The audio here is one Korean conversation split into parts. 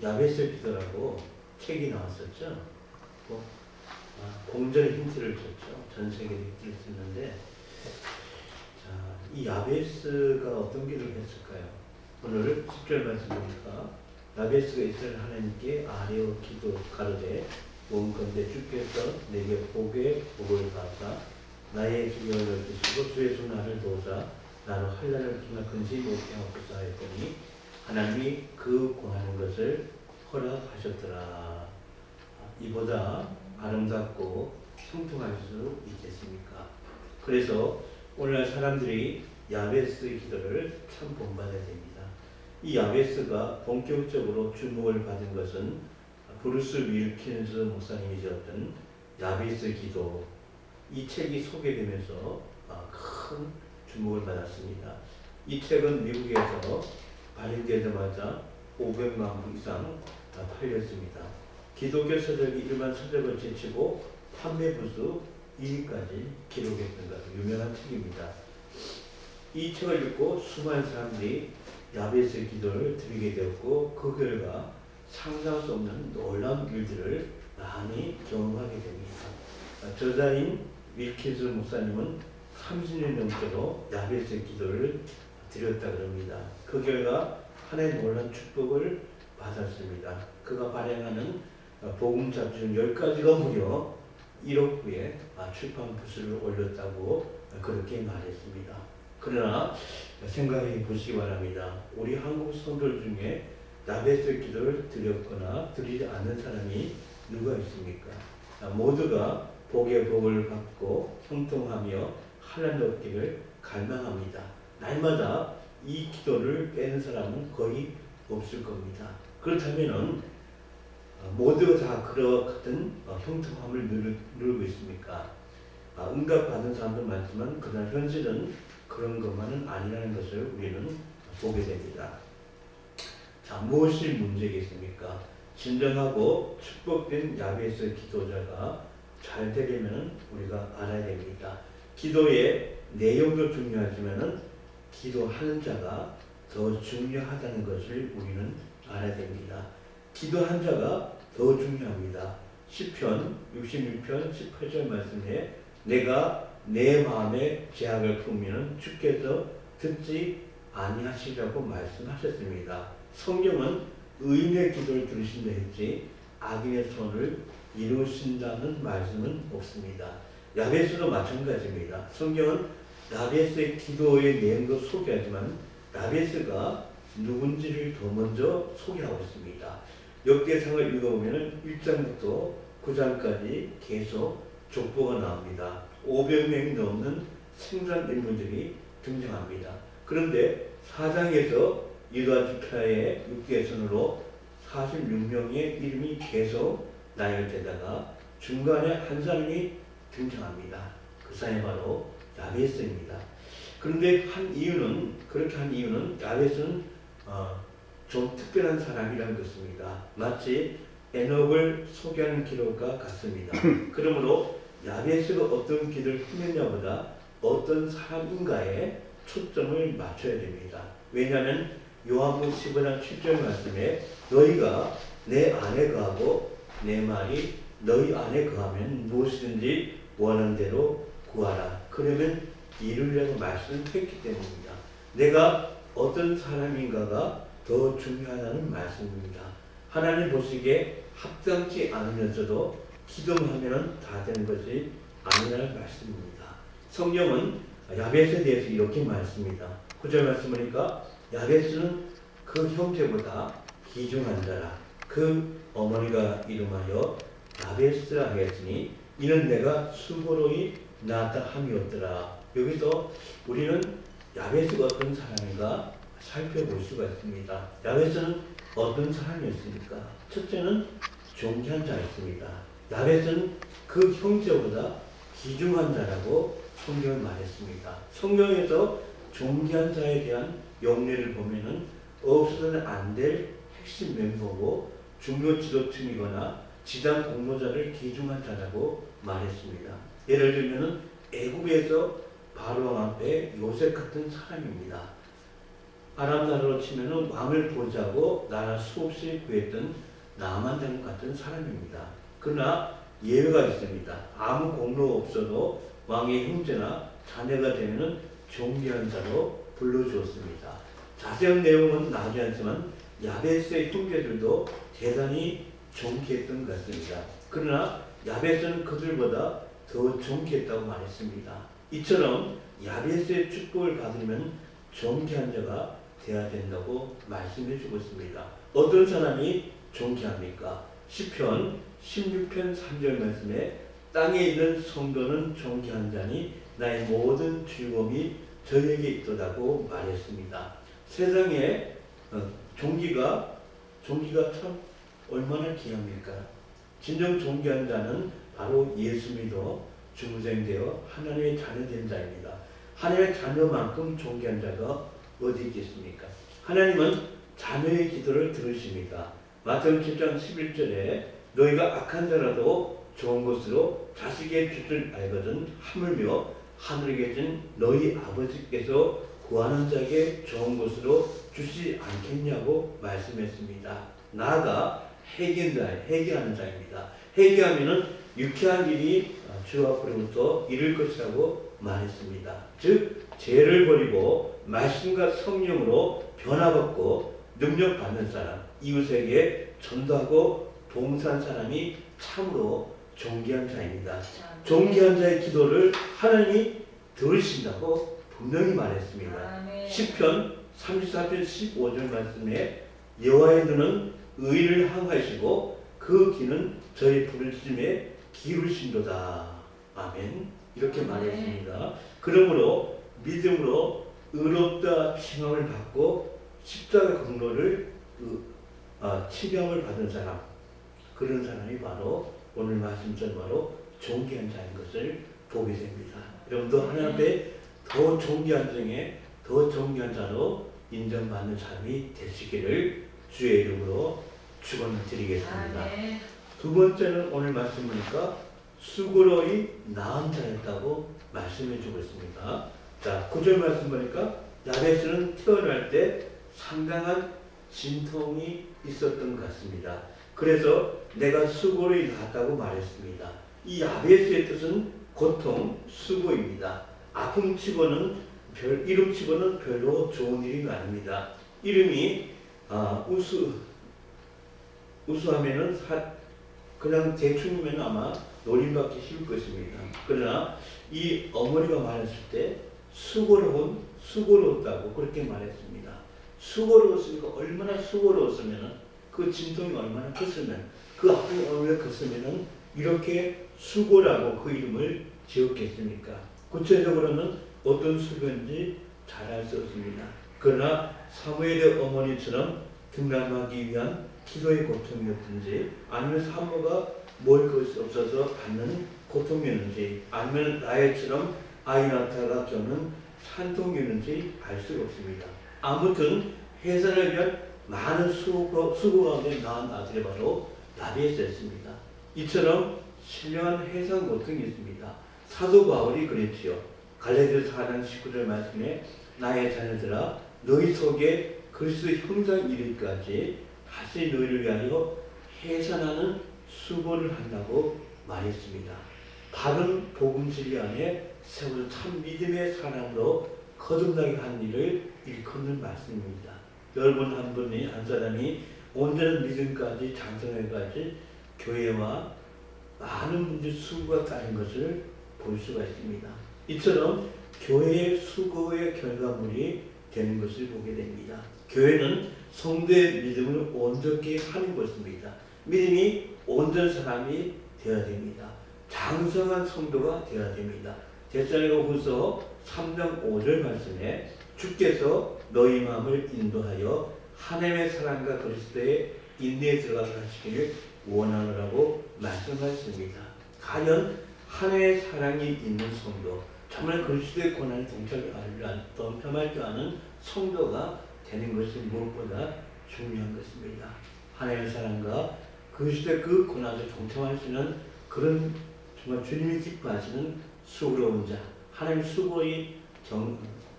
야베스 기도라고 책이 나왔었죠. 공전의 힌트를 줬죠. 전 세계에 힌트를 줬는데, 자, 이 야베스가 어떤 기도를 했을까요? 오늘 10절 말씀 보니까 야베스가 이스라엘 하나님께 아뢰어 기도 가로되 원건대 주께서 내게 복의 복을 받사 나의 기경을 넓히시고 주의 손 나를 도우사 나로 환난을 기막근시 못게 하옵소서 하였더니 하나님이 그 구하는 것을 허락하셨더라. 이보다 아름답고 형통할 수 있겠습니까? 그래서 오늘날 사람들이 야베스 기도를 참 본받아야 됩니다. 이 야베스가 본격적으로 주목을 받은 것은 브루스 윌킨스 목사님이 지었던 야베스 기도, 이 책이 소개되면서 큰 주목을 받았습니다. 이 책은 미국에서 발행되자마자 500만 부 이상 팔렸습니다. 기독교 서적이 일반 서적을 제치고 판매 부수 2위까지 기록했던 것으로 유명한 책입니다. 이 책을 읽고 수많은 사람들이 야베스 기도를 드리게 되었고 그 결과 상상할 수 없는 놀라운 일들을 많이 경험하게 됩니다. 저자인 윌킨스 목사님은 30년 넘도록 야베스 기도를 드렸다 그럽니다. 그 결과 하나의 놀라운 축복을 받았습니다. 그가 발행하는 복음 잡지 중 10가지가 무려 1억 부에 출판 부수를 올렸다고 그렇게 말했습니다. 그러나 생각해 보시기 바랍니다. 우리 한국 성도들 중에 야베스 기도를 드렸거나 드리지 않는 사람이 누가 있습니까? 모두가 복의 복을 받고 형통하며 환난 얻기를 갈망합니다. 날마다 이 기도를 빼는 사람은 거의 없을 겁니다. 그렇다면 모두가 다 그와 같은 형통함을 누리고 있습니까? 응답받은 사람도 많지만 그러나 현실은 그런 것만은 아니라는 것을 우리는 보게 됩니다. 자, 무엇이 문제겠습니까? 진정하고 축복된 야베스 기도자가 잘 되려면 우리가 알아야 됩니다. 기도의 내용도 중요하지만 기도하는 자가 더 중요하다는 것을 우리는 알아야 됩니다. 기도한 자가 더 중요합니다. 시편 66편 18절 말씀에 내가 내 마음에 제약을 품으면 주께서 듣지 아니하시라고 말씀하셨습니다. 성경은 의인의 기도를 들으신다 했지 악인의 손을 이루신다는 말씀은 없습니다. 야베스도 마찬가지입니다. 성경은 야베스의 기도의 내용도 소개하지만 야베스가 누군지를 더 먼저 소개하고 있습니다. 역대상을 읽어보면 1장부터 9장까지 계속 족보가 나옵니다. 500명이 넘는 생산 인물들이 등장합니다. 그런데 4장에서 유다지파의 육계선으로 46명의 이름이 계속 나열되다가 중간에 한 사람이 등장합니다. 그 사람이 바로 야베스입니다. 그런데 그렇게 한 이유는 야베스는 좀 특별한 사람이라는 것입니다. 마치 에녹을 소개하는 기록과 같습니다. 그러므로 야베스가 어떤 기도를 했느냐보다 어떤 사람인가에 초점을 맞춰야 됩니다. 왜냐하면 요한복음 15장 7절 말씀에 너희가 내 안에 거하고 내 말이 너희 안에 거하면 무엇이든지 원하는 대로 구하라. 그러면 이루려고 말씀했기 때문입니다. 내가 어떤 사람인가가 더 중요하다는 말씀입니다. 하나님 보시기에 합당치 않으면서도 기도하면 다 되는 것이 아니라는 말씀입니다. 성경은 야베스에 대해서 이렇게 말씀합니다. 9절 말씀 보니까 야베스는 그 형제보다 귀중한 자라. 그 어머니가 이름하여 야베스라 하였으니 이는 내가 수고로이 낳았다 함이었더라. 여기서 우리는 야베스가 어떤 사람인가 살펴볼 수가 있습니다. 야베스는 어떤 사람이었습니까? 첫째는 존귀한 자였습니다. 야베스는 그 형제보다 귀중한 자라고 성경을 말했습니다. 성경에서 존귀한 자에 대한 용례를 보면은 없어서는 안 될 핵심 멤버고 중요 지도층이거나 지당 공로자를 귀중한 자라고 말했습니다. 예를 들면은 애굽에서 바로왕 앞에 요셉 같은 사람입니다. 아람 나라로 치면은 왕을 보자고 나라 수없이 구했던 나만 장군 같은 사람입니다. 그러나 예외가 있습니다. 아무 공로 없어도 왕의 형제나 자녀가 되면은 존귀한 자로 불러주었습니다. 자세한 내용은 나오지 않지만 야베스의 형제들도 대단히 존귀했던 것 같습니다. 그러나 야베스는 그들보다 더 존귀했다고 말했습니다. 이처럼 야베스의 축복을 받으면 존귀한 자가 되어야 된다고 말씀해 주고 있습니다. 어떤 사람이 존귀합니까? 시편 16편 3절 말씀에 땅에 있는 성도는 존귀한 자니 나의 모든 즐거움이 저에게 있도다고 말했습니다. 세상에 존귀가 참 얼마나 귀합니까? 진정 존귀한 자는 바로 예수 믿어 중생되어 하나님의 자녀 된 자입니다. 하나님의 자녀만큼 존귀한 자가 어디 있겠습니까? 하나님은 자녀의 기도를 들으십니다. 마태복음 7장 11절에 너희가 악한 자라도 좋은 것으로 자식의 줄 줄 알거든 하물며 하늘에 계신 너희 아버지께서 구하는 자에게 좋은 것으로 주시지 않겠냐고 말씀했습니다. 나아가 회개하는 자입니다. 회개하면은 유쾌한 일이 주 앞으로부터 이룰 것이라고 말했습니다. 즉 죄를 버리고 말씀과 성령으로 변화받고 능력받는 사람, 이웃에게 전도하고 봉사한 사람이 참으로 존귀한 자입니다. 존귀한 자의 기도를 하나님이 들으신다고 분명히 말했습니다. 시편 34편 15절 말씀에 여호와의 눈은 의를 향하시고 그 귀는 저희 부르짖음에 기울이신도다. 아멘. 이렇게 말했습니다. 그러므로 믿음으로 의롭다 칭함을 받고 십자가 공로를 치명을 받은 사람, 그런 사람이 바로 오늘 말씀처럼 존귀한 자인 것을 보게 됩니다. 여러분도 하나님 앞에 더 존귀한 중에 더 존귀한 자로 인정받는 사람이 되시기를 주의 이름으로 축원드리겠습니다. 두 번째는 오늘 말씀 보니까 수고로이 나은 자였다고 말씀해 주고 있습니다. 자, 9절 말씀 보니까 야베스는 태어날 때 상당한 진통이 있었던 것 같습니다. 그래서 내가 수고로이 낳았다고 말했습니다. 이 야베스의 뜻은 고통, 수고입니다. 아픔 치고는 이름 치고는 별로 좋은 이름이 아닙니다. 이름이 우수하면은 그냥 대충이면 아마 노림받기 쉬울 것입니다. 그러나 이 어머니가 말했을 때 수고로웠다고 그렇게 말했습니다. 수고로웠으니까 얼마나 수고로웠으면 그 진통이 얼마나 컸으면 그 아픔이 얼마나 컸으면 이렇게 수고라고 그 이름을 지었겠습니까? 구체적으로는 어떤 수고인지 잘 알 수 없습니다. 그러나 사무엘의 어머니처럼 등남하기 위한 기도의 고통이었든지 아니면 산모가 먹을 것이 없어서 받는 고통이었는지 아니면 나의처럼 아이 낳다가 겪는 산통이었는지 알 수가 없습니다. 아무튼 해산을 위한 많은 수고 가운데 낳은 아들이 바로 야베스였습니다. 이처럼 신령한 해산 고통이 있습니다. 사도 바울이 그랬지요. 갈라디아서 4장 19절 말씀에 나의 자녀들아 너희 속에 그리스도 형상 이르기까지 다시 너희를 위하여 해산하는 수고를 한다고 말했습니다. 바른 복음 진리 안에 세워서 참 믿음의 사람으로 거듭나게 한 일을 일컫는 말씀입니다. 여러분 한 사람이 온전한 믿음까지 장성하기까지 교회와 많은 분들이 수고가 따른 것을 볼 수가 있습니다. 이처럼 교회의 수고의 결과물이 되는 것을 보게 됩니다. 교회는 성도의 믿음을 온전케 하는 것입니다. 믿음이 온전한 사람이 되어야 됩니다. 장성한 성도가 되어야 됩니다. 데살로니가후서 3장 5절 말씀에 주께서 너희 마음을 인도하여 하나님의 사랑과 그리스도의 인내에 들어가게 하시기를 원하노라고 말씀하셨습니다. 과연 하나님의 사랑이 있는 성도, 정말 그리스도의 고난에 동참할 줄 아는 성도가 되는 것이 무엇보다 중요한 것입니다. 하나님의 사랑과 그리스도의 그 고난에 동참할 수 있는 그런 정말 주님이 기뻐하시는 수고로운 자, 하나님 수고의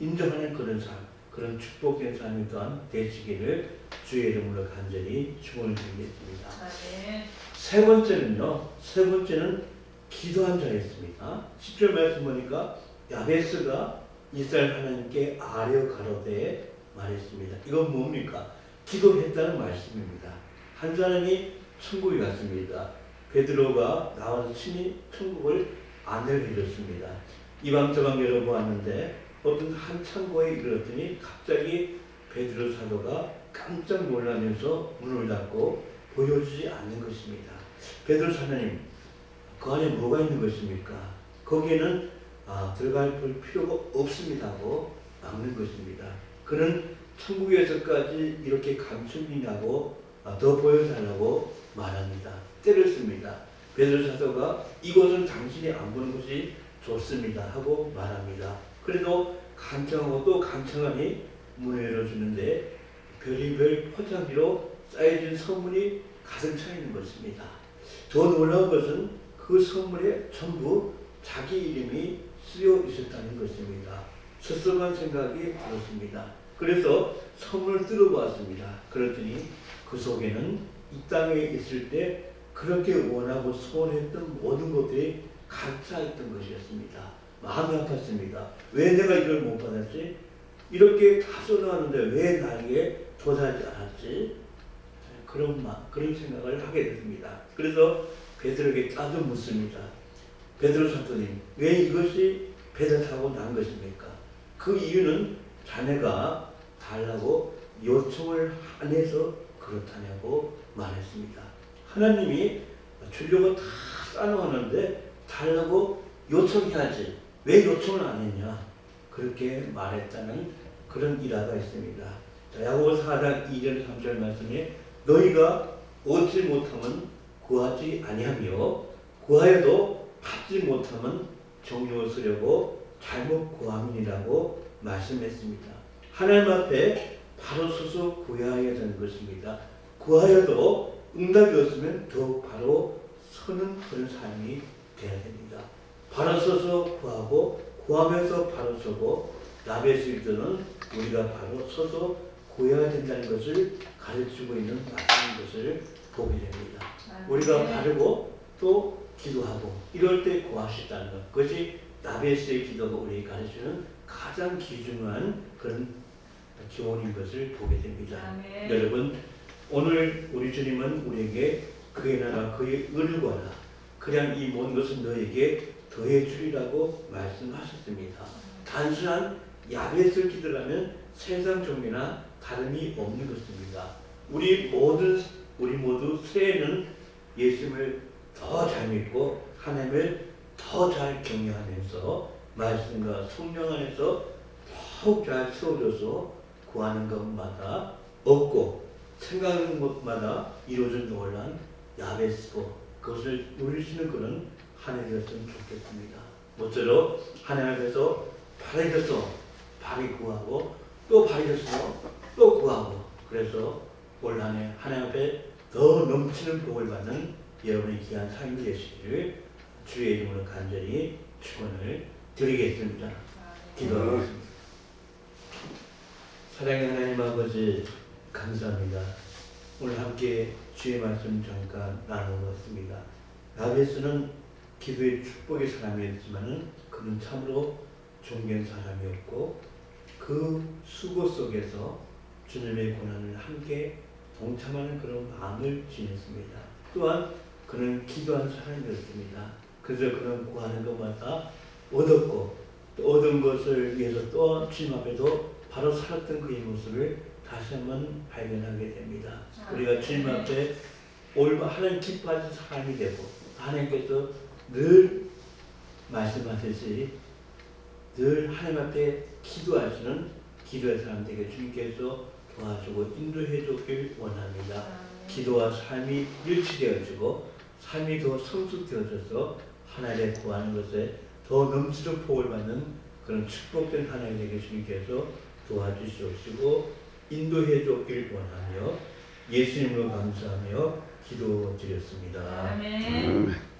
인정하는 그런 사람, 그런 축복된 삶이 또한 되시기를 주의 이름으로 간절히 축원을 드리겠습니다. 세 번째는요. 세 번째는 기도한 자였습니다. 10절 말씀 보니까 야베스가 이스라엘 하나님께 아뢰어 가로되 말했습니다. 이건 뭡니까? 기도했다는 말씀입니다. 한 사람이 천국에 갔습니다. 베드로가 나와서 친히 천국을 안내를 해줬습니다. 이방저방 열어보았는데 어떤 한 창고에 이르렀더니 갑자기 베드로 사도가 깜짝 놀라면서 문을 닫고 보여주지 않는 것입니다. 베드로 사도님, 그 안에 뭐가 있는 것입니까? 거기에는 들어갈 필요가 없습니다 하고 막는 것입니다. 그는 천국에서까지 이렇게 감춘이냐고 더 보여달라고 말합니다. 때렸습니다. 베드로 사도가 이곳은 당신이 안 보는 것이 좋습니다 하고 말합니다. 그래도 간청하고 또 간청하니 문을 열어주는데 별의별 포장지로 쌓여진 선물이 가득 차 있는 것입니다. 더 놀라운 것은 그 선물에 전부 자기 이름이 쓰여 있었다는 것입니다. 섭섭한 생각이 들었습니다. 그래서 선물을 뜯어보았습니다. 그랬더니 그 속에는 이 땅에 있을 때 그렇게 원하고 소원했던 모든 것들이 가득 차 있던 것이었습니다. 마음이 아팠습니다. 왜 내가 이걸 못 받았지? 이렇게 다 쏟아놨는데 왜 나에게 도달하지 않았지? 그런 생각을 하게 됐습니다. 그래서 베드로에게 따져 묻습니다. 베드로 사도님, 왜 이것이 배를 타고 난 것입니까? 그 이유는 자네가 달라고 요청을 안 해서 그렇다냐고 말했습니다. 하나님이 주려고 다 쌓아놓았는데 달라고 요청해야지. 왜 요청을 안 했냐? 그렇게 말했다는 그런 일화가 있습니다. 자, 야고보 4장 2절 3절 말씀에 너희가 얻지 못하면 구하지 아니하며 구하여도 받지 못하면 정욕쓰려고 잘못 구함이라고 말씀했습니다. 하나님 앞에 바로 서서 구해야 되는 것입니다. 구하여도 응답이 없으면 더욱 바로 서는 그런 삶이 되어야 됩니다. 바로 서서 구하고 구하면서 바로 서고 야베스에서는 우리가 바로 서서 구해야 된다는 것을 가르치고 있는 말씀인 것을 보게 됩니다. 우리가 바르고 또 기도하고 이럴 때 구하시다는 것, 그것이 야베스의 기도가 우리에게 가르치는 가장 귀중한 그런 교훈인 것을 보게 됩니다. 여러분, 오늘 우리 주님은 우리에게 그의 나라 그의 의를 구하라, 그냥 이 모든 것은 너에게 더해 주리라고 말씀하셨습니다. 단순한 야베스 기도라면 세상 종교나 다름이 없는 것입니다. 우리 모두 새해는 예수님을 더 잘 믿고 하나님을 더 잘 경외하면서 말씀과 성령 안에서 더욱 잘 세워져서 구하는 것마다 얻고 생각하는 것마다 이루어진 놀란 야베스고 그것을 누리시는 그런 한 해 되었으면 좋겠습니다. 모쪼록 하나님 앞에서 바르게 구하고 또 바르게서 또 구하고, 그래서 올 한 해 하나님 앞에 더 넘치는 복을 받는 여러분의 귀한 삶이 되시기를 주의 이름으로 간절히 축원을 드리겠습니다. 기도하겠습니다. 사랑의 하나님 아버지, 감사합니다. 오늘 함께 주의 말씀 잠깐 나누었습니다. 야베스는 기도의 축복의 사람이었지만은 그는 참으로 존귀한 사람이었고 그 수고 속에서 주님의 고난을 함께 동참하는 그런 마음을 지녔습니다. 또한 그는 기도한 사람이었습니다. 그래서 그는 구하는 것마다 얻었고 또 얻은 것을 위해서 또 주님 앞에도 바로 살았던 그의 모습을 다시 한번 발견하게 됩니다. 우리가 주님 앞에 하나님 기뻐하신 사람이 되고 하나님께서 늘 말씀하듯이 늘 하나님 앞에 기도하시는 기도의 사람 되게 주님께서 도와주고 인도해 주길 원합니다. 기도와 삶이 일치되어지고 삶이 더 성숙되어져서 하나님의 구하는 것에 더 넘치도록 복을 받는 그런 축복된 하나님 되게 주님께서 도와주시옵시고 인도해 주길 원하며 예수님으로 감사하며 기도드렸습니다. 아멘.